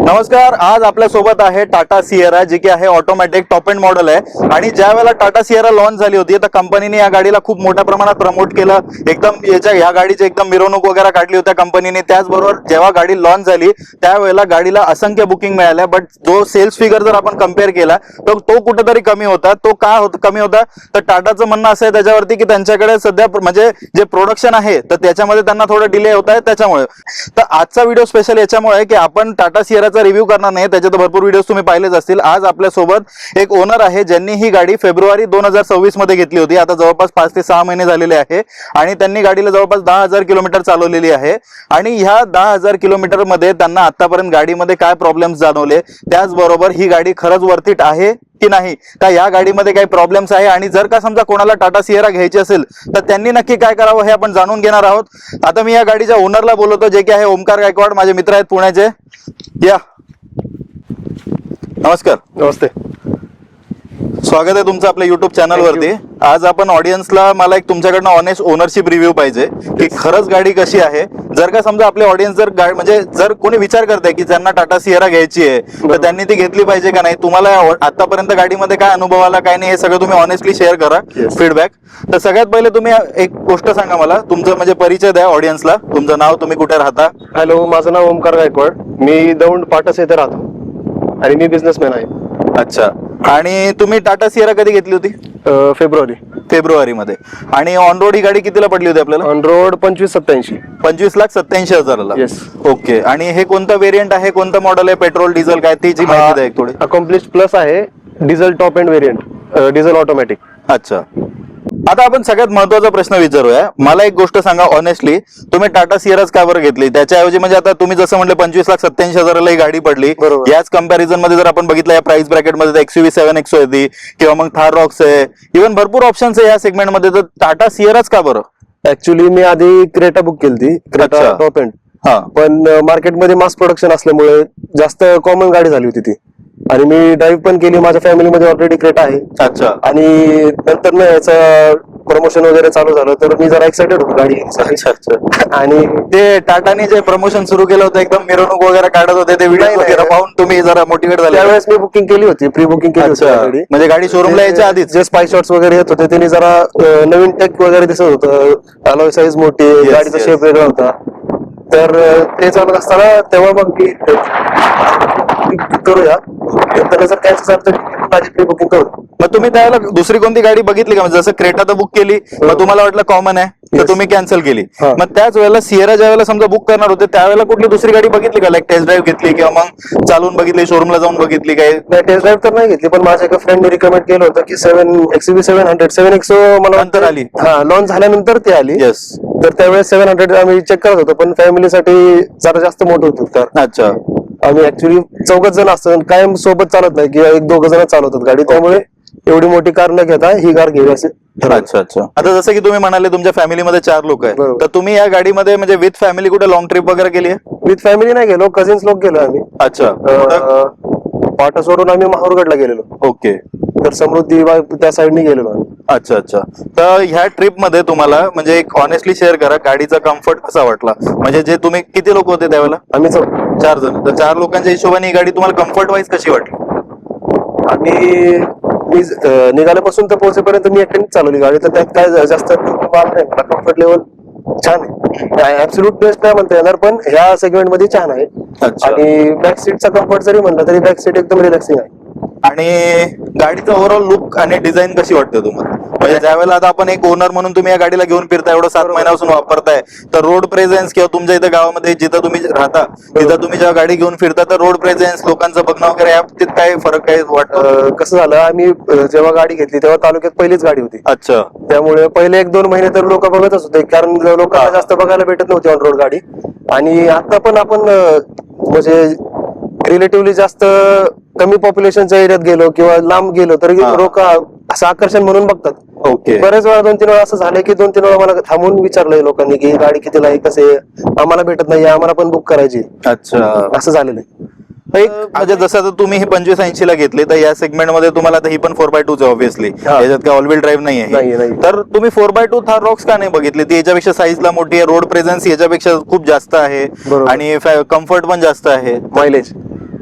नमस्कार. आज आपल्या सोबत आहे टाटा सिएरा, जी की आहे ऑटोमॅटिक टॉप एंड मॉडेल आहे. आणि ज्या वेळेला टाटा सिएरा लॉन्च झाली होती तर कंपनीने या गाडीला खूप मोठ्या प्रमाणात प्रमोट केलं. एकदम या गाडीची एकदम मिरवणूक वगैरे काढली होत्या कंपनीने. त्याचबरोबर जेव्हा गाडी लॉन्च झाली त्यावेळेला गाडीला असंख्य बुकिंग मिळाल्या, बट जो सेल्स फिगर जर आपण कम्पेअर केला तर तो कुठेतरी कमी होता. तो का कमी होता तर टाटाचं म्हणणं असं आहे त्याच्यावरती की त्यांच्याकडे सध्या म्हणजे जे प्रोडक्शन आहे तर त्याच्यामध्ये त्यांना थोडं डिले होत आहे. त्याच्यामुळे तर आजचा व्हिडिओ स्पेशल याच्यामुळे की आपण टाटा सिएराचा रिव्ह्यू करणार नाही, त्याच्यात भरपूर व्हिडिओ तुम्ही पाहिलेच असतील. आज आपल्या सोबत एक ओनर आहे ज्यांनी ही गाडी फेब्रुवारी 2026 मध्ये घेतली होती. आता जवळपास 5 ते 6 महिने झालेले आहे आणि त्यांनी गाडीला जवळपास 10,000 किलोमीटर चालवलेली आहे. आणि ह्या 10,000 किलोमीटर मध्ये त्यांना आतापर्यंत गाडीमध्ये काय प्रॉब्लेम्स जाणवले, त्याचबरोबर ही गाडी खरंच वर्थ इट आहे की नाही, का या गाडीमध्ये काही प्रॉब्लेम्स आहे, आणि जर का समजा कोणाला टाटा सिएरा घ्यायची असेल तर त्यांनी नक्की काय करावं हे आपण जाणून घेणार आहोत. आता मी या गाडीच्या ओनरला बोलवतो, जे की आहे ओमकार गायकवाड, माझे मित्र आहेत पुण्याचे. या नमस्कार. नमस्ते. स्वागत आहे तुमचं आपल्या युट्यूब चॅनल वरती. आज आपण ऑडियन्सला मला एक तुमच्याकडनं ऑनेस्ट ओनरशिप रिव्ह्यू पाहिजे की खरंच गाडी कशी आहे. जर का समजा आपले ऑडियन्स जर म्हणजे जर कोणी विचार करते की ज्यांना टाटा सिएरा घ्यायची आहे तर त्यांनी ती घेतली पाहिजे का नाही, तुम्हाला आतापर्यंत गाडीमध्ये काय अनुभव आला काय नाही हे सगळं तुम्ही ऑनेस्टली शेअर करा फीडबॅक. तर सगळ्यात पहिले तुम्ही एक गोष्ट सांगा मला, तुमचं म्हणजे परिचय द्या ऑडियन्सला. तुमचं नाव, तुम्ही कुठे राहता? हॅलो, माझं नाव ओमकार गायकवाड. मी दौंड पाटस येथे राहतो आणि मी बिझनेसमॅन आहे. अच्छा. आणि तुम्ही टाटा सिएरा कधी घेतली होती? फेब्रुवारी मध्ये. आणि ऑन रोड ही गाडी कितीला पडली होती आपल्याला? On road 2587. 25,87,000. Yes. ओके. आणि हे कोणतं व्हेरियंट आहे, कोणतं मॉडेल आहे, पेट्रोल डिझेल काय, त्याची माहिती द्या एक थोडी. अकॉम्प्लिश प्लस आहे, diesel top end variant, diesel automatic. अच्छा. आता आपण सगळ्यात महत्वाचा प्रश्न विचारूया. मला एक गोष्ट सांगा ऑनेस्टली, तुम्ही टाटा सिएराच का बरं घेतली? त्याच्याऐवजी म्हणजे आता तुम्ही जसं म्हणले 25,87,000 ही गाडी पडली, याच कंपॅरिझन मध्ये जर आपण बघितलं या प्राइस ब्रॅकेट मध्ये XUV 7XO येते किंवा मग थार रॉक्स आहे, इव्हन भरपूर ऑप्शन्स आहे या सेगमेंट मध्ये, तर टाटा सिएराच का बरं? ऍक्च्युली मी आधी क्रेटा बुक केली, क्रेटा टॉप एंड. पण मार्केटमध्ये मास प्रोडक्शन असल्यामुळे जास्त कॉमन गाडी झाली होती ती, आणि मी ड्राईव्ह पण केली. माझ्या फॅमिलीमध्ये ऑलरेडी क्रेटा आहे. अच्छा. आणि नंतर ना याचं प्रमोशन वगैरे चालू झालं तर मी जरा एक्साइटेड होतो गाडी. आणि ते टाटाने जे प्रमोशन सुरू केलं होतं, एकदम मिरवणूक वगैरे काढत होते, ते व्हिडिओ वगैरे पाहून तुम्ही जरा मोटिवेट झाले? त्यावेळेस मी बुकिंग केली होती, प्री बुकिंग केली होती गाडी. म्हणजे गाडी शोरूमला यायच्या आधीच जे स्पाय शॉट्स वगैरे येत होते त्यांनी जरा नवीन टेक वगैरे दिसत होतं, अलॉय साईज मोठी, गाडीचा शेप वेगळा होता. तर ते चालत असताना तेव्हा मग मी करूया, तर जर काय झालं माझी प्री बुकिंग करू. मग तुम्ही त्याला दुसरी कोणती गाडी बघितली का? जसं क्रेटा तर बुक केली, मग तुम्हाला वाटलं कॉमन आहे तर तुम्ही कॅन्सल केली. मग त्याच वेळेला सिएरा ज्या वेळेला समजा बुक करणार होते त्यावेळेला कुठली दुसरी गाडी बघितली का? लाईक टेस्ट ड्राईव्ह घेतली किंवा मग चालून बघितली, शोरूमला जाऊन बघितली काय? नाही, टेस्ट ड्राईव्ह तर नाही घेतली, पण माझ्या एका फ्रेंडने रिकमेंड केलं होतं की XUV 700 7XO मला नंतर आली. हा, लॉन्च झाल्यानंतर ती आली. येस. तर त्यावेळेस 700 आम्ही चेक करत होतो, पण फॅमिलीसाठी जरा जास्त मोठं होतं. तर अच्छा. आम्ही ऍक्च्युली 4 जण असतात, कायम सोबत चालत नाही किंवा 1-2 जण चालवतात गाडी, त्यामुळे एवढी मोठी कार न घेता ही कार घ्यावी असे. अच्छा अच्छा. आता जसं की तुम्ही म्हणाले तुमच्या फॅमिलीमध्ये 4 लोक आहेत, तर तुम्ही या गाडीमध्ये म्हणजे विथ फॅमिली कुठे लॉंग ट्रिप वगैरे केली आहे? विथ फॅमिली नाही गेलो, कझिन्स लोक गेलो आम्ही. अच्छा. पाटा सोडून आम्ही महावरगडला गेलेलो. ओके. तर समृद्धी त्या साईडने गेलेलो आम्ही. अच्छा अच्छा. तर ह्या ट्रिप मध्ये तुम्हाला म्हणजे एक ऑनेस्टली शेअर करा, गाडीचा कम्फर्ट कसा वाटला? म्हणजे जे तुम्ही किती लोक होते त्यावेळेला? आम्ही 4 जण. तर 4 लोकांच्या हिशोबाने ही गाडी तुम्हाला कम्फर्ट वाईज कशी वाटली? आणि मी निघाल्यापासून तर पोहोचेपर्यंत मी एकट्याने चालवली गाडी, तर त्यात काय जास्त बाब नाही. मला कम्फर्ट लेवल छान आहे. ऍब्सोल्यूट बेस्ट नाही म्हणता येणार, पण ह्या सेगमेंट मध्ये छान आहे. आणि बॅक सीटचा कम्फर्ट जरी म्हणलं तरी बॅक सीट एकदम रिलॅक्सिंग आहे. आणि गाडीचा ओव्हरऑल लुक आणि डिझाईन कशी वाटते तुम्हाला? म्हणजे ज्यावेळेला आता आपण एक ओनर म्हणून तुम्ही या गाडीला घेऊन फिरताय, एवढं 7 महिन्यापासून वापरताय, तर रोड प्रेझेन्स किंवा तुमच्या इथं गावामध्ये जिथं तुम्ही राहता तिथं तुम्ही जेव्हा गाडी घेऊन फिरता तर रोड प्रेझेन्स, लोकांचं बघणं वगैरे या बाबतीत काय फरक काय वाटतं? कसं झालं, आम्ही जेव्हा गाडी घेतली तेव्हा तालुक्यात पहिलीच गाडी होती. अच्छा. त्यामुळे पहिले 1-2 महिने तर लोक बघतच होते, कारण लोकांना जास्त बघायला भेटत नव्हती ऑन रोड गाडी. आणि आता पण आपण म्हणजे रिलेटिव्हली जास्त कमी पॉप्युलेशनच्या एरियात गेलो किंवा लांब गेलो तरी लोक असं आकर्षण म्हणून बघतात. ओके. बरेच वेळा 2-3 वेळा असं झालं की 2-3 वेळा मला थांबून विचारलंय लोकांनी की गाडी कितीला आहे, कसे, आम्हाला भेटत नाही, आम्हाला पण बुक करायची. अच्छा. असं झालेलं आहे. एक म्हणजे जसं आता तुम्ही ही 2580 ला घेतली, तर या सेगमेंट मध्ये तुम्हाला आता ही पण 4x2 आहे ऑब्व्हियसली, याच्यात काय ऑल व्हील ड्राईव्ह नाही आहे. तर तुम्ही 4x2 थार रॉक्स का नाही बघितली? ती याच्यापेक्षा साईजला मोठी आहे, रोड प्रेझेन्स याच्यापेक्षा खूप जास्त आहे आणि कम्फर्ट पण जास्त आहे.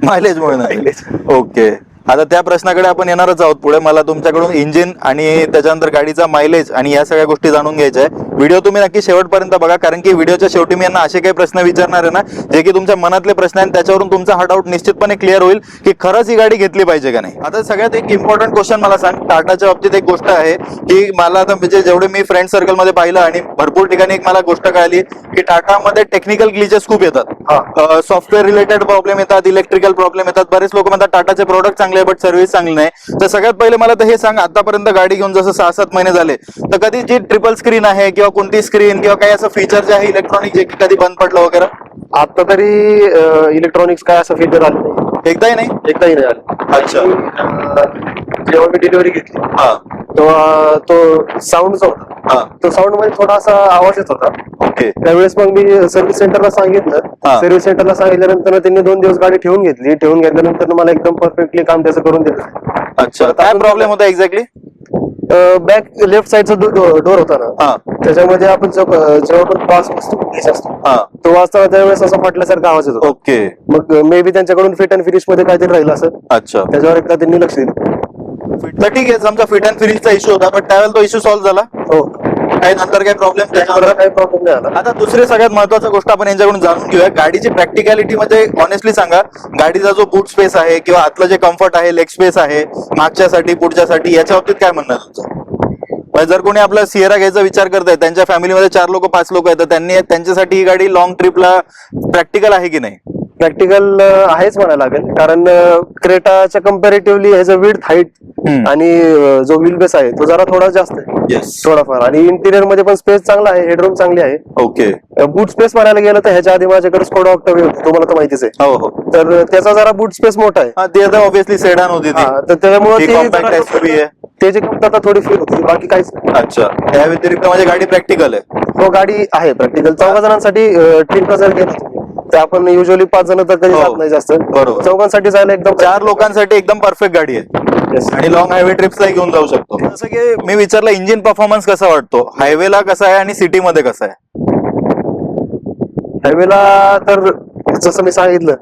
मायलेजमुळे नाही. ओके, आता त्या प्रश्नाकडे आपण येणारच आहोत पुढे. मला तुमच्याकडून इंजिन आणि त्याच्यानंतर गाडीचा मायलेज आणि या सगळ्या गोष्टी जाणून घ्यायच्या आहे. व्हिडिओ तुम्ही नक्की शेवटपर्यंत बघा, कारण की व्हिडिओच्या शेवटी मी यांना असे काही प्रश्न विचारणार आहे ना, जे की तुमच्या मनातले प्रश्न आहेत, त्याच्यावरून तुमचा हा डाऊट निश्चितपणे क्लिअर होईल की खरंच ही गाडी घेतली पाहिजे का नाही. आता सगळ्यात एक इम्पॉर्टंट क्वेश्चन मला सांग, टाटाच्या बाबतीत एक गोष्ट आहे की मला आता म्हणजे जेवढे मी फ्रेंड सर्कलमध्ये पाहिलं आणि भरपूर ठिकाणी एक मला गोष्ट कळाली की टाटामध्ये टेक्निकल ग्लिचेस खूप येतात, सॉफ्टवेअर रिलेटेड प्रॉब्लेम येतात, इलेक्ट्रिकल प्रॉब्लेम येतात. बरेच लोक म्हणतात टाटाचे प्रोडक्ट चांगले आहे बट सर्व्हिस चांगली नाही. तर सगळ्यात पहिले मला तर हे सांग, आतापर्यंत गाडी घेऊन जसं 6-7 महिने झाले, तर कधी जी ट्रिपल स्क्रीन आहे किंवा कोणती स्क्रीन किंवा काही असं फीचर जे आहे इलेक्ट्रॉनिक जे कधी बंद पडलं वगैरे? आता तरी इलेक्ट्रॉनिक्स काय असं फीचर आलं नाही, एकदाही नाही. एकदाही नाही आलं. अच्छा. जेव्हा मी डिलिव्हरी घेतली हा तेव्हा तो साऊंड हा. होता, तो साऊंड मध्ये थोडासा आवाज येत होता. ओके. त्यावेळेस मग मी सर्व्हिस सेंटरला सांगितलं. हा. सर्व्हिस सेंटरला सांगितल्यानंतर त्यांनी 2 दिवस गाडी ठेवून घेतली. ठेवून घेतल्यानंतर मला एकदम परफेक्टली काम त्याचं करून दिलं. अच्छा, काय प्रॉब्लेम होता एक्झॅक्टली? बॅक लेफ्ट साईडचा डोर होता ना, हा त्याच्यामध्ये आपण जेव्हा पण पास वस्तू घ्यायची असतो हा. तो वाजताना त्यावेळेस असं फाटल्यासारखा आवाज येतो. ओके. मग मे बी त्यांच्याकडून फिट अँड फिनिश मध्ये काहीतरी राहिलं असं, अच्छा, त्याच्यावर एकदा त्यांनी लक्ष दिलं. तर ठीक आहे, समजा फिट अँड फिनिशचा इश्यू होता पण त्यावेळेला तो इश्यू सॉल्व्ह झाला, हो, काही नंतर काही प्रॉब्लेम त्याच्यावर काही प्रॉब्लेम नाही आला. आता दुसरी सगळ्यात महत्वाची गोष्ट आपण यांच्याकडून जाणून घेऊया, गाडीची प्रॅक्टिकॅलिटी मध्ये ऑनेस्टली सांगा, गाडीचा जो बूट स्पेस आहे किंवा आतलं जे कम्फर्ट आहे, लेग स्पेस आहे, मागच्यासाठी पुढच्यासाठी, याच्या बाबतीत काय म्हणणं आहे तुमचं? म्हणजे जर कोणी आपला सिएरा घ्यायचा विचार करत आहे, त्यांच्या फॅमिलीमध्ये 4 लोक 5 लोक आहेत, तर त्यांनी त्यांच्यासाठी ही गाडी लॉंग ट्रिपला प्रॅक्टिकल आहे की नाही? प्रॅक्टिकल आहेच म्हणायला लागेल, कारण क्रेटाच्या कम्पॅरेटिव्हली ह्याचं विड्थ हाईट आणि जो व्हील बेस आहे तो जरा थोडा जास्त आहे. येस. थोडाफार. आणि इंटिरियर मध्ये पण स्पेस चांगला आहे, हेडरूम चांगली आहे. ओके. बूट स्पेस म्हणायला गेलं तर ह्याच्या आधी माझ्याकडे स्कोडा ऑक्टाविया होती, तुम्हाला तर माहितीच आहे. हो हो. तर त्याचा जरा बूट स्पेस मोठा आहे. हा, ती आता ऑब्विसली सेडान होती ती. हा, तर त्याच्यामुळे ती कॉम्पॅक्ट एसयूव्ही आहे. त्याची कमतरता थोडी फील होती, बाकी काहीच नाही. अच्छा, त्या व्यतिरिक्त म्हणजे गाडी प्रॅक्टिकल आहे. हो, गाडी आहे प्रॅक्टिकल. 4 जणांसाठी ट्रिपला जर गेला तर आपण युजली 5 जण तर कधी हो. जात नाही जास्त. बरोबर. 4 साठी जायला एकदम 4 लोकांसाठी एकदम परफेक्ट गाडी आहे Yes. आणि लॉंग हायवे ट्रिप्सला घेऊन जाऊ शकतो. जसं की मी विचारलं, इंजिन परफॉर्मन्स कसा वाटतो, हायवेला कसा आहे आणि सिटी मध्ये कसा आहे? हायवेला तर जसं मी सांगितलं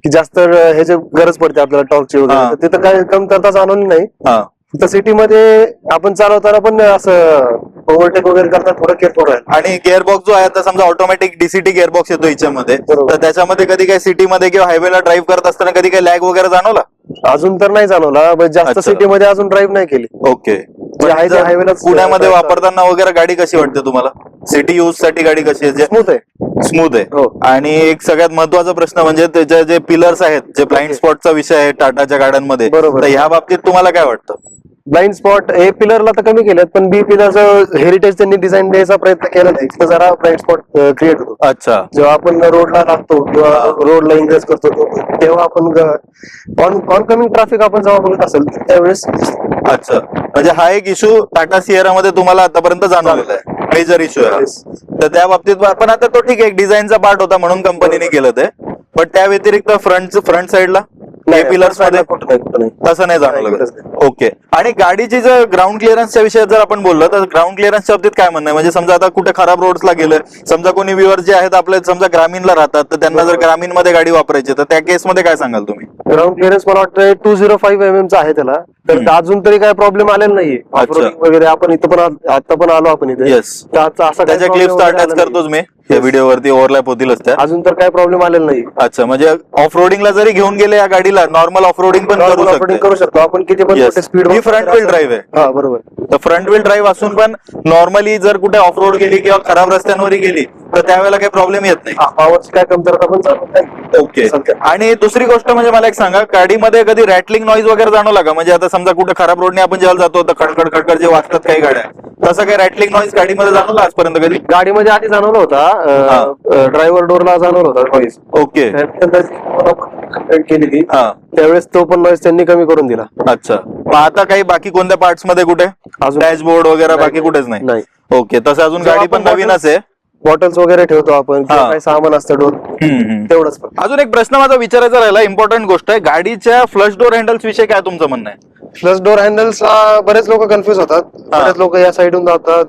की जास्त ह्याची गरज पडते आपल्याला टॉर्कची हा. वगैरे, तर तिथं काय कमतरता जाणवली नाही. हा. फक्त सिटीमध्ये आपण चालवताना पण असं ओव्हरटेक वगैरे करताना थोडं केअरफुल आहे. आणि गिअरबॉक्स जो आहे, आता समजा ऑटोमॅटिक डीसीटी गिअरबॉक्स येतो याच्यामध्ये, बरोबर. तर त्याच्यामध्ये कधी काही सिटीमध्ये किंवा हायवेला ड्राईव्ह करत असताना कधी काही लॅग वगैरे जाणवला? अजून तर नाही जाणवला, पण जास्त अच्छा. सिटीमध्ये अजून ड्राईव्ह नाही केली. ओके. जे आहे ते हायवेलाच पुण्यामध्ये वापरताना वगैरे गाडी कशी वाटते तुम्हाला? सिटी यूज साठी गाडी कशी आहे? स्मूथ आहे. स्मूथ आहे. हो. आणि एक सगळ्यात महत्वाचा प्रश्न म्हणजे त्याचे जे पिलर्स आहेत, जे ब्लाइंड स्पॉटचा विषय आहे टाटाच्या गाड्यांमध्ये, बरोबर. तर ह्या बाबतीत तुम्हाला काय वाटतं? ब्लाइंड स्पॉट ए पिलरला तर कमी केलेत, पण बी पिलरचं हेरिटेज त्यांनी डिझाईन द्यायचा प्रयत्न केला नाही, तिथं जरा ब्लाइंड स्पॉट क्रिएट होतो. अच्छा. जेव्हा आपण रोडला लागतो किंवा रोडला इंग्रेस करतो तेव्हा आपण ऑन कमिंग ट्रॅफिक आपण जेव्हा बघत असेल त्यावेळेस. अच्छा, म्हणजे हा एक इश्यू टाटा सिएरा मध्ये तुम्हाला आतापर्यंत जाणवलेला आहे, मेजर इश्यू आहे. Yes. तर त्या बाबतीत पण आता तो ठीक आहे, एक डिझाईनचा पार्ट होता म्हणून कंपनीने केलं ते, पण त्या व्यतिरिक्त फ्रंट साईडला पिलर्स मध्ये कुठं नाही. तसं नाही नाही, जाणवलं? गरज नाही. ओके. आणि गाडीची जर ग्राउंड क्लिअरन्सच्या विषयात जर आपण बोललो, तर ग्राउंड क्लिअरन्सच्या बाबतीत काय म्हणणं आहे? म्हणजे समजा आता कुठे खराब रोड्सला गेलं, समजा कोणी व्ह्युअर जे आहेत आपले समजा ग्रामीणला राहतात, तर त्यांना जर ग्रामीण मध्ये गाडी वापरायची, तर त्या केसमध्ये काय सांगाल तुम्ही? ग्राउंड क्लिअरन्स मला वाटतं 205 mm चा आहे त्याला, तर अजून तरी काही प्रॉब्लेम आलेला नाहीये. ऑफरोडिंग वगैरे आपण इथं पण आता पण आलो आपण इथे. येस. त्याच्या क्लिप्स अटॅच करतोच मी या व्हिडिओवरती, ओव्हरलॅप होतीलच त्या. अजून तर काही प्रॉब्लेम आलेला नाही. अच्छा, म्हणजे ऑफ रोडिंगला जरी घेऊन गेले या गाडीला, नॉर्मल ऑफ रोडिंग पण करू शकतो आपण किती पण स्पीड. ही फ्रंट व्हील ड्राईव्ह आहे. हा, बरोबर. तर फ्रंट व्हील ड्राईव्ह असून पण नॉर्मली जर कुठे ऑफ रोड गेली किंवा खराब रस्त्यांवर गेली, तर त्यावेळेला काही प्रॉब्लेम येत नाही. पॉवरची काय कमतरता पण चालत नाही. ओके. आणि दुसरी गोष्ट म्हणजे मला एक सांगा, गाडीमध्ये कधी रॅटलिंग नॉईज वगैरे जाणवला का? म्हणजे आता समजा कुठे खराब रोडने आपण जेव्हा जातो तर खडखड खडखड जे वाजतात काही गाड्या, तसं काही रॅटलिंग नॉईज गाडीमध्ये जाणवला आजपर्यंत कधी? गाडीमध्ये आधी जाणवला होता, ड्रायव्हर डोरला जाणवला होता नॉईज. ओके. केली हा. त्यावेळेस तो पण नॉईज त्यांनी कमी करून दिला. अच्छा, मग आता काही बाकी कोणत्या पार्ट्स मध्ये कुठे अजून डॅशबोर्ड वगैरे बाकी कुठेच नाही? नाही. ओके. तसं अजून जेव्हा गाडी पण आपण नवीनच आहे. बॉटल्स वगैरे ठेवतो आपण किंवा हा. काही सामान असतं डोर, तेवढंच. अजून एक प्रश्न माझा विचारायचा राहिला, इम्पॉर्टंट गोष्ट आहे, गाडीच्या फ्लश डोर हँडल्स विषयी काय तुमचं म्हणणं आहे? फ्लश डोर हँडल्स बरेच लोक कन्फ्युज होतात. बरेच लोक या साईडून जातात.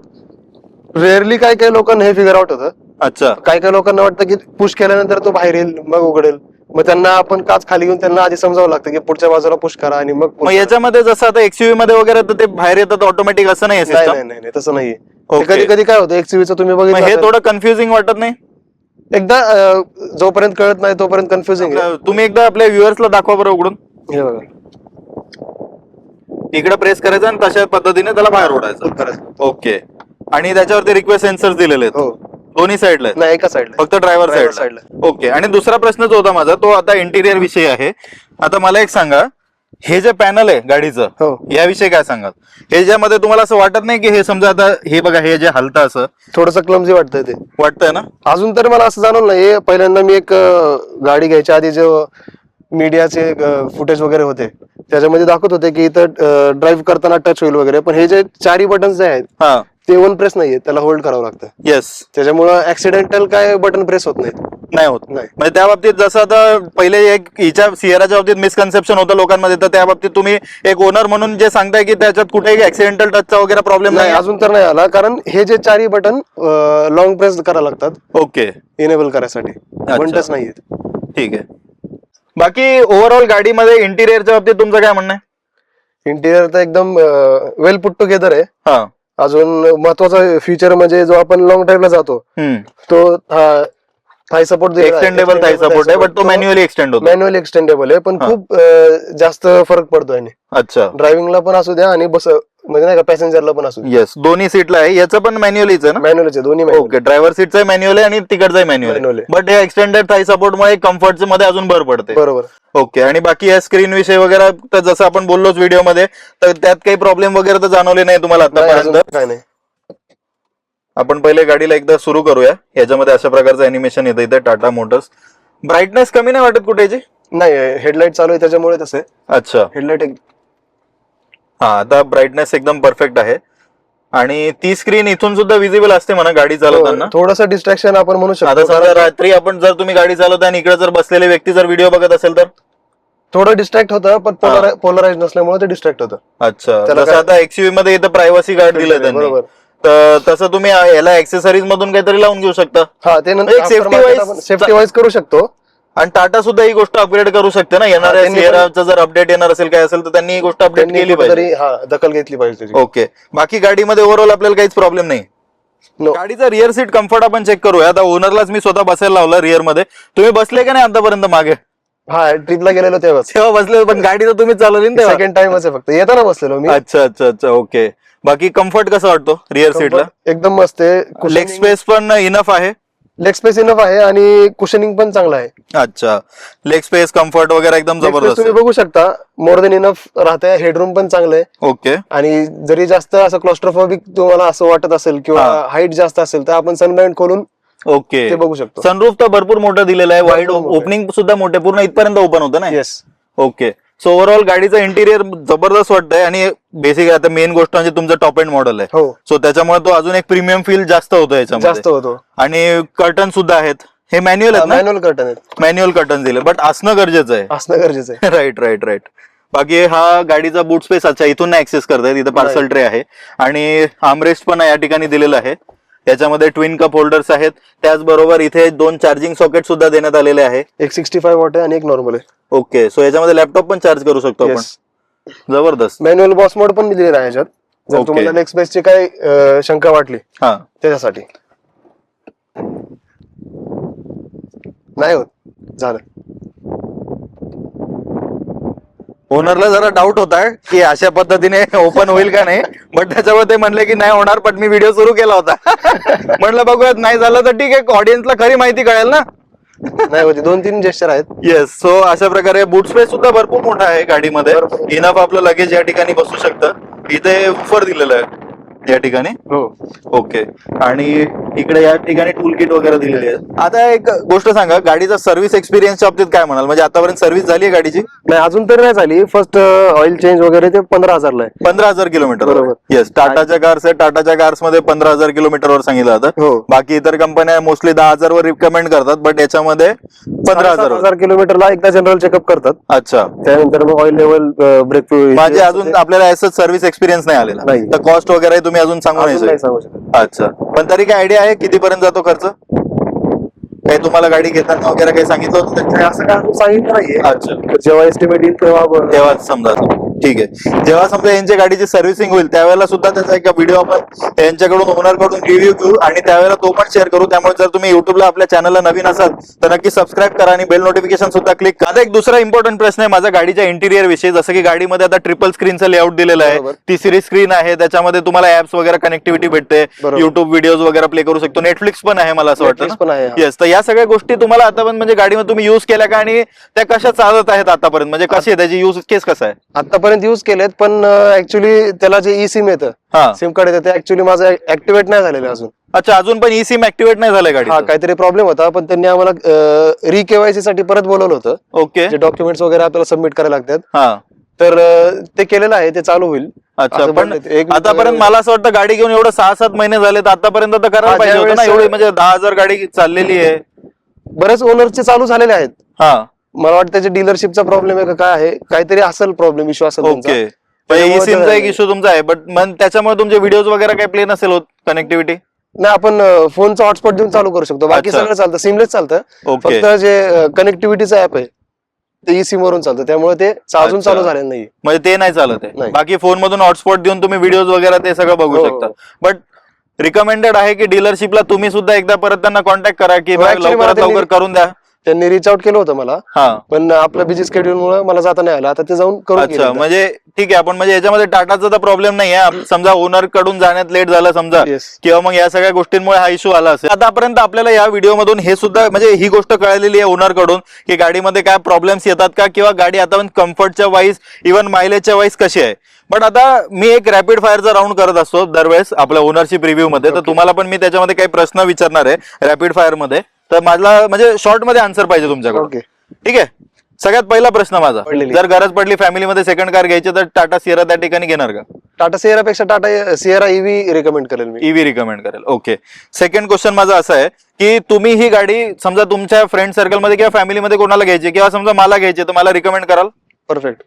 रेअरली काही लोकांना हे फिगर आउट होतं. अच्छा. काही लोकांना वाटतं की पुश केल्यानंतर तो बाहेर येईल मग उघडेल, मग त्यांना आपण काच खाली घेऊन त्यांना आधी समजावं लागतं की पुढच्या बाजूला पुश करा आणि मग मग याच्यामध्ये जसं आता XUV मध्ये वगैरे तर ते बाहेर येतात ऑटोमॅटिक असं नाही नाही सिस्टम? नाही नाही नाही, तसं नाहीये. Okay. कधी कधी काय होतं XUV तुम्ही मग बघितलं हे असेल, थोडं कन्फ्युजिंग वाटत नाही? एकदा जोपर्यंत कळत नाही तोपर्यंत कन्फ्युजिंग आहे. तुम्ही एकदा आपल्या व्ह्युअर्सला दाखवा बरं उघडून. हे बघा इकडे प्रेस करायचं आणि तशा पद्धतीने त्याला बाहेर ओढायचं. करायचं. ओके. आणि त्याच्यावरती रिक्वेस्ट सेन्सर्स दिलेले आहेत हो दोन्ही साईडला आहेत? नाही, एका साईडला फक्त ड्रायव्हर Driver साईडला. side okay. आणि दुसरा प्रश्न जो होता माझा तो आता इंटिरियर विषयी आहे. आता मला एक सांगा, हे जे पॅनल आहे गाडीचं हो याविषयी काय सांगाल? हे ज्यामध्ये तुम्हाला असं वाटत नाही की हे समजा आता हे बघा हे जे हलतं असं थोडस क्लमजी वाटतंय ते. वाटतंय ना? अजून तर मला असं जाणवलं नाही. पहिल्यांदा मी एक गाडी घ्यायच्या आधी जे मीडियाचे फुटेज वगैरे होते त्याच्यामध्ये दाखवत होते की इथं ड्राईव्ह करताना टच होईल वगैरे, पण हे जे चारही बटन्स जे आहेत हा. ते वन प्रेस नाहीये, त्याला होल्ड करावं लागतं. येस. त्याच्यामुळं ऍक्सिडेंटल काय बटन प्रेस होत नाहीत. नाही होत. नाही. म्हणजे त्या बाबतीत जसं आता पहिले एक हिच्या सियराच्या बाबतीत मिसकन्सेप्शन होतं लोकांमध्ये, तर त्या बाबतीत तुम्ही एक ओनर म्हणून जे सांगताय की त्याच्यात कुठेही ऍक्सिडेंटल टचचा वगैरे प्रॉब्लेम नाही, नाही? अजून तर नाही आला, कारण हे जे चारही बटन लॉंग प्रेस करायला लागतात ओके. इनेबल करायसाठी. वन टच नाहीये. ठीक आहे. बाकी ओव्हरऑल गाडीमध्ये इंटिरियरच्या बाबतीत तुमचं काय म्हणणं आहे? इंटिरियर तर एकदम वेल पुट टुगेदर आहे. हा. अजून महत्वाचा फीचर म्हणजे जो आपण लॉंग ड्राईव्हला जातो तो थाय सपोर्ट एक्सटेंडेबल थाय सपोर्ट आहे, बट तो मॅन्युअली एक्सटेंड होतो. मॅन्युअली एक्सटेंडेबल आहे, पण खूप जास्त फरक पडतो याने. अच्छा. ड्रायव्हिंगला पण असू द्या आणि बस म्हणजे नाही का पॅसेंजरला पण असू द्या. येस, दोन्ही सीटला आहे. याचं पण मॅन्युअलीच आहे ना? मॅन्युअलच आहे दोन्ही. ओके. ड्रायव्हर सीटचं मॅन्युअल आहे आणि तिकडचं मॅन्युअल Manual आहे, आहे. बट हे एक्सटेंडेड थाय सपोर्टमुळे कम्फर्ट मध्ये अजून भर पडते. बरोबर. ओके. आणि बाकी या स्क्रीन विषयी वगैरे तर जसं आपण बोललोच व्हिडिओमध्ये, तर त्यात काही प्रॉब्लेम वगैरे तर जाणवले नाही तुम्हाला नाही, अजून आतापर्यंत? काय नाही. आपण पहिले गाडीला एकदा सुरू करूया. याच्यामध्ये अशा प्रकारचं अॅनिमेशन येतं इथे टाटा मोटर्स. ब्राईटनेस कमी नाही वाटत कुठेची? नाही, हेडलाईट चालू आहे त्याच्यामुळे तसं आहे. अच्छा. हेडलाईट हा, आता ब्राईटनेस एकदम परफेक्ट आहे. आणि ती स्क्रीन इथून सुद्धा विजिबल असते म्हणा गाडी चालवताना. थोडस डिस्ट्रॅक्शन आपण म्हणू आता शकतो. समजा रात्री आपण जर तुम्ही गाडी चालवता आणि इकडे जर बसलेले व्यक्ती जर व्हिडिओ बघत असेल तर थोडं डिस्ट्रॅक्ट होतं, पण पोलराइज नसल्यामुळे ते डिस्ट्रॅक्ट होतं. अच्छा. त्याला जसं काय- आता XUV मध्ये इथं प्रायव्हसी गार्ड दिलं त्यांनी, बरोबर. तर तसं तुम्ही याला ऍक्सेसरीज मधून काहीतरी लावून घेऊ शकता. हा, ते एक safety wise- सेफ्टी वाईज करू शकतो. आणि टाटा सुद्धा ही गोष्ट अपग्रेड करू शकते ना. येणाऱ्या त्यांनी पण- सियराचं जर अपडेट येणार असेल काय असेल तर त्यांनी ही गोष्ट अपडेट त्यांनी केली पाहिजे. कुठेतरी दखल घेतली पाहिजे त्याची. ओके. बाकी गाडीमध्ये ओव्हरऑल आपल्याला काहीच प्रॉब्लेम नाही. No. गाडीचा रिअर सीट कम्फर्ट आपण चेक करूया. आता ओनरलाच मी स्वतः बसायला लावलं रिअर मध्ये. तुम्ही बसले का नाही आतापर्यंत मागे? हा, ट्रिपला गेलेलो तेव्हाच. तेव्हा बसले, पण गाडी तर तुम्ही चालवली ना तेव्हा? सेकंड टाइमच आहे फक्त, येताना बसलेलो मी. अच्छा अच्छा अच्छा. ओके. बाकी कम्फर्ट कसा वाटतो रिअर सीटला? एकदम मस्त आहे. लेग स्पेस पण इनफ आहे? लेग स्पेस इनफ आहे आणि कुशनिंग पण चांगला आहे. अच्छा. लेग स्पेस कम्फर्ट वगैरे एकदम Leg space जबरदस्त तुम्ही आहे. बघू शकता, मोर देन इनफ राहते. हेडरूम पण चांगलं आहे. ओके. आणि जरी जास्त असं क्लॉस्ट्रोफोबिक तुम्हाला असं वाटत असेल किंवा हाईट जास्त असेल तर आपण सनब्लाइंड खोलून ओके. ते बघू शकतो. सनरूफ तर भरपूर मोठं दिलेलं आहे. वाईड भरपूर मोठं आहे. ओपनिंग सुद्धा मोठे, पूर्ण इथपर्यंत ओपन होतं ना? येस. ओके. सो ओव्हरऑल गाडीचं इंटिरियर जबरदस्त वाटतंय. आणि बेसिक आता मेन गोष्ट म्हणजे तुमचं टॉप एंड मॉडेल आहे, हो, सो त्याच्यामुळे तो अजून एक प्रीमियम फील जास्त होतो जास्त याच्यामध्ये. होतो. आणि कर्टन सुद्धा आहेत. हे मॅन्युअल आहेत ना? मॅन्युअल कर्टन आहेत. मॅन्युअल कर्टन दिले, बट असणं गरजेचं आहे. असणं गरजेचं आहे. Right right right. बाकी हा गाडीचा बूट स्पेस अच्छा इथून नाही ऍक्सेस करतायत. इथं पार्सल ट्रे आहे आणि आर्मरेस्ट पण या ठिकाणी दिलेलं आहे. याच्यामध्ये ट्विन कप होल्डर्स आहेत. त्याचबरोबर इथे 2 चार्जिंग सॉकेट सुद्धा देण्यात आलेले आहे. एक 65 वॉट आहे आणि एक नॉर्मल आहे. ओके. सो याच्यामध्ये लॅपटॉप पण चार्ज करू शकतो आपण. Yes. जबरदस्त. मॅन्युअल बॉस मोड पण दिलेला आहे याच्यात, जर Okay. तुम्हाला लेग स्पेसची काही शंका वाटली हा. त्याच्यासाठी. नाही होत झालं. ओनरला जरा डाऊट होता की अशा पद्धतीने ओपन होईल का नाही, बट त्याच्यावर ते म्हणले की नाही होणार, पण मी व्हिडिओ सुरू केला होता. म्हटलं बघूयात, नाही झालं तर ठीक आहे, ऑडियन्सला खरी माहिती कळेल ना. नाही होती. 2-3 जेस्चर आहेत. येस. सो अशा प्रकारे बूट स्पेस सुद्धा भरपूर मोठा आहे गाडीमध्ये. भरपूर. इनफ आपलं लगेज या ठिकाणी बसू शकतं. इथे उफर दिलेलं आहे या ठिकाणी. हो. ओके. आणि इकडे या ठिकाणी टूल किट वगैरे दिलेली आहे. आता एक गोष्ट सांगा, गाडीचा सर्व्हिस एक्सपिरियन्सच्या बाबतीत काय म्हणाल? म्हणजे आतापर्यंत सर्व्हिस झाली आहे गाडीची? नाही, अजून तरी नाही झाली. फर्स्ट ऑइल चेंज वगैरे ते 15,000 ला आहे. 15,000 किलोमीटर. बरोबर. येस. टाटाच्या कार्स आहे. टाटाच्या कार्स मध्ये 15,000 किलोमीटरवर सांगितलं जातं. हो. बाकी इतर कंपन्या मोस्टली 10,000 वर रिकमेंड करतात, बट याच्यामध्ये 15,000. 7,000 किलोमीटरला एकदा जनरल चेकअप करतात. अच्छा. त्यानंतर मग ऑइल लेवल, ब्रेक माझे अजून आपल्याला असं सर्व्हिस एक्सपिरियन्स नाही आलेला, नाही. तर कॉस्ट वगैरे तुम्ही अजून सांगू नाही नाही. सांगू शकत. अच्छा. पण तरी काय आयडिया आहे कितीपर्यंत जातो खर्च? काही तुम्हाला गाडी घेताना वगैरे काही सांगितलं होतं त्यांनी? असं काय अजून सांगितलं नाहीये. अच्छा, जेव्हा एस्टिमेट येईल तेव्हाच समजा. ठीक आहे, जेव्हा समजा यांच्या गाडीची सर्व्हिसिंग होईल त्यावेळेला सुद्धा त्याचा एक व्हिडिओ आपण यांच्याकडून ओनर कडून रिव्ह्यू घेऊ आणि त्यावेळेला तो पण शेअर करू. त्यामुळे जर तुम्ही युट्यूबला आपल्या चॅनलला नवीन असाल तर नक्की सबस्क्राईब करा आणि बेल नोटिफिकेशन सुद्धा क्लिक करा. आता एक दुसरा इम्पॉर्टंट प्रश्न आहे माझा गाडीच्या इंटिरियर विषयी. जसं की गाडीमध्ये आता ट्रिपल स्क्रीनचं लेआउट दिलेलं आहे, बरोबर. तिसरी स्क्रीन आहे, त्याच्यामध्ये तुम्हाला ऍप्स वगैरे कनेक्टिव्हिटी भेटते, बरोबर. युट्यूब व्हिडिओज वगैरे प्ले करू शकतो, नेटफ्लिक्स पण आहे मला असं Netflix पण आहे, वाटतं. येस, तर या सगळ्या गोष्टी तुम्हाला आता पण म्हणजे गाडीमध्ये तुम्ही युज केल्या का आणि त्या कशा चालत आहेत आतापर्यंत, म्हणजे कशी आहे त्याची यूज केस कसा आहे? आतापर्यंत युज केलेत, पण ऍक्च्युली त्याला जे ई सिम येतं, हा, सिम कार्ड येतं, ते ऍक्च्युली माझं ऍक्टिव्हेट नाही झालेलं अजून. अच्छा, अजून पण ई सिम ऍक्टिव्हेट नाही झालंय गाडी? हा, काहीतरी प्रॉब्लेम होता, पण त्यांनी आम्हाला रिकेवायसी साठी परत बोलवलं होतं. ओके, जे डॉक्युमेंट्स वगैरे आपल्याला सबमिट करायला लागतात, हा, तर ते केलेलं आहे, ते चालू होईल. अच्छा. असं पण म्हणतात. एक आतापर्यंत मला असं वाटतं गाडी घेऊन एवढं 6-7 महिने झाले तर आतापर्यंत तर करायला हा, पाहिजे होतं ना. ज्यावेळेस- एवढी म्हणजे 10,000 गाडी चाललेली आहे. बरेच ओनरचे चालू झालेले आहेत. हा, मला वाटतं त्याच्या डीलरशिपचा प्रॉब्लेम आहे का काय आहे, काहीतरी असेल प्रॉब्लेम, इश्यू असेल त्यांचा. ओके. त्याच्यामुळे ई सिमचा तर- एक इश्यू तुमचा आहे, बट मग त्याच्यामुळे तुमचे व्हिडिओज वगैरे काही प्ले नसेल होत, कनेक्टिव्हिटी? नाही, आपण फोनचा हॉटस्पॉट देऊन चालू करू शकतो, बाकी अच्छा. सगळं चालतं, सिमलेस चालतं. ओके, फक्त जे कनेक्टिव्हिटीचं ऍप आहे ते ई सिम वरून चालतं, त्यामुळे ते अजून अच्छा. चालू झालेलं नाही. म्हणजे ते नाही चालत आहे. नाही. बाकी फोन मधून हॉटस्पॉट देऊन तुम्ही व्हिडिओज वगैरे ते सगळं बघू हो. शकता. बट रिकमेंडेड आहे की डीलरशिपला तुम्ही सुद्धा एकदा परत त्यांना कॉन्टॅक्ट करा की हो, actually मला लवकरात लवकर त्यांनी- करून द्या. त्यांनी रिच आउट केलं होतं मला, हा, पण आपलं बिझी स्केड्यूल मुळे मला जाता नाही आलं. आता ते जाऊन करून अच्छा. घेईल. म्हणजे ठीक आहे, आपण म्हणजे याच्यामध्ये टाटाचा तर प्रॉब्लेम नाही आहे. समजा ओनर कडून जाण्यात लेट झालं समजा, Yes. किंवा मग या सगळ्या गोष्टींमुळे हा इश्यू आला असेल. आतापर्यंत आपल्याला या व्हिडिओमधून हे सुद्धा म्हणजे ही गोष्ट कळलेली आहे ओनर कडून की गाडीमध्ये काय प्रॉब्लेम्स येतात का, किंवा गाडी आता कम्फर्टच्या वाईज इव्हन मायलेजच्या वाईज कशी आहे. बट आता मी एक रॅपिड फायरचा राऊंड करत असतो दरवेळेस आपल्या ओनरशिप रिव्ह्यू मध्ये, तर तुम्हाला पण मी त्याच्यामध्ये काही प्रश्न विचारणार आहे रॅपिड फायर मध्ये, तर माझा म्हणजे शॉर्ट मध्ये आन्सर पाहिजे तुमच्याकडून. ओके. ठीक आहे, सगळ्यात पहिला प्रश्न माझा, पडलेली. जर गरज पडली फॅमिलीमध्ये सेकंड कार घ्यायची तर टाटा सिएरा त्या ठिकाणी घेणार का? टाटा सिएरा पेक्षा टाटा सिएरा ईव्ही रिकमेंड करेल मी. ईव्ही रिकमेंड करेल. ओके. सेकंड क्वेश्चन माझा असा आहे की तुम्ही ही गाडी समजा तुमच्या फ्रेंड सर्कलमध्ये किंवा फॅमिलीमध्ये कोणाला घ्यायची किंवा समजा मला घ्यायची तर मला रिकमेंड कराल? परफेक्ट.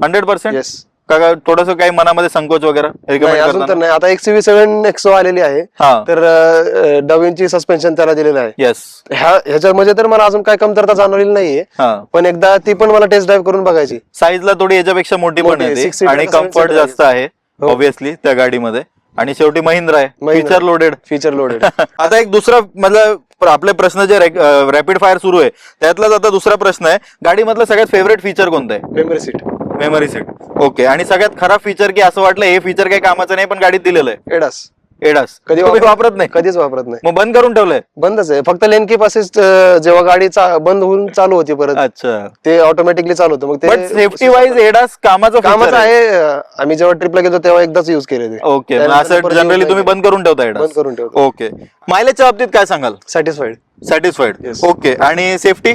100%? येस. का थोडंसं काही मनामध्ये संकोच वगैरे रिकमेंड अजून तर करताना? नाही. आता XUV7 एक्सो आलेली आहे, हा, तर डविनची सस्पेन्शन त्याला दिलेलं आहे. येस, ह्याच्यामध्ये तर मला अजून काय कमतरता जाणवलेली नाहीये, हा. पण एकदा ती पण मला टेस्ट ड्राईव्ह करून बघायची. साईजला थोडी याच्यापेक्षा मोठी पण मोठी आहे, येते 6 seater आणि का 7 कम्फर्ट seater जास्त आहे हो. ऑब्विसली त्या गाडीमध्ये, आणि शेवटी महिंद्रा आहे, Mahindra. Feature loaded. Feature loaded. आता एक दुसरा मतलब आपले प्रश्न जे रॅपिड फायर सुरू आहे त्यातलाच आता दुसरा प्रश्न आहे, गाडीमधलं सगळ्यात फेवरेट फीचर कोणतं आहे? Memory seat. Memory seat. Okay. आणि सगळ्यात खराब फीचर की असं वाटलं हे फीचर काही कामाचं नाही पण गाडीत दिलेलं आहे? एडास. एडास कधी तुम्ही वापरत नाही? कधीच वापरत नाही. मग बंद करून ठेवलंय? बंदच आहे, फक्त लेन कीप असिस्ट जेव्हा गाडी बंद होऊन चालू होती परत अच्छा. ते ऑटोमॅटिकली चालू होतं. मग बट सेफ्टी वाईज एडास कामाचं कामाचं feature आहे. आहे. आम्ही जेव्हा ट्रिपला गेलो तेव्हा एकदाच युज केले ते. ओके. त्यानंतर असं परत जनरली use तुम्ही नाही बंद करून ठेवता केलं. बंद एडास? करून ठेवतो. ओके. मायलेजच्या बाबतीत काय सांगाल? सॅटिस्फाईड. सॅटिस्फाईड. Yes. ओके. आणि सेफ्टी?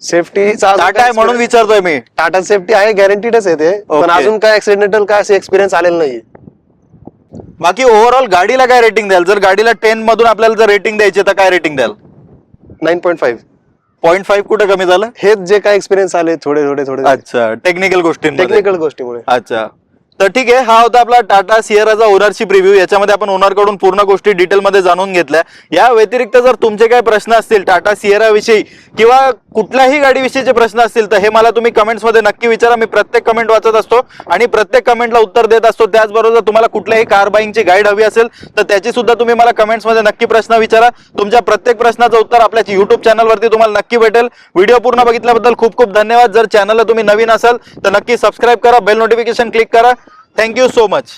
सेफ्टी टाटा आहे म्हणून विचारतोय मी. टाटा सेफ्टी आहे, गॅरंटीडच आहे ते, पण Okay. अजून काय ऍक्सिडेंटल काय असे एक्सपिरियन्स आलेला नाही. बाकी ओव्हरऑल गाडीला काय रेटिंग द्याल? जर गाडीला 10 मधून आपल्याला जर रेटिंग द्यायची तर काय रेटिंग द्याल? 9.5. 0.5 कुठे कमी झालं? हेच जे काय एक्सपिरियन्स आले थोडे थोडे थोडे अच्छा, टेक्निकल गोष्टींमध्ये. टेक्निकल गोष्टीमुळे. अच्छा, तर ठीक आहे, हा होता आपला टाटा सिएराचा ओनरशिप रिव्ह्यू. याच्यामध्ये आपण ओनर कडून पूर्ण गोष्टी डिटेलमध्ये जाणून घेतल्या. या व्यतिरिक्त जर तुमचे काही प्रश्न असतील टाटा सिएरा विषयी किंवा कुठल्याही गाडीविषयीचे प्रश्न असतील तर हे मला तुम्ही कमेंट्स मध्ये नक्की विचारा. मी प्रत्येक कमेंट वाचत असतो आणि प्रत्येक कमेंटला उत्तर देत असतो. त्याचबरोबर जर तुम्हाला कुठल्याही कार बाईंगची गाईड हवी असेल तर त्याची सुद्धा तुम्ही मला कमेंट्स मध्ये नक्की प्रश्न विचारा. तुमच्या प्रत्येक प्रश्नाचं उत्तर आपल्या युट्यूब चॅनलवरती तुम्हाला नक्की भेटेल. व्हिडिओ पूर्ण बघितल्याबद्दल खूप खूप धन्यवाद. जर चॅनलला तुम्ही नवीन असाल तर नक्की सबस्क्राईब करा, बेल नोटिफिकेशन क्लिक करा. Thank you so much.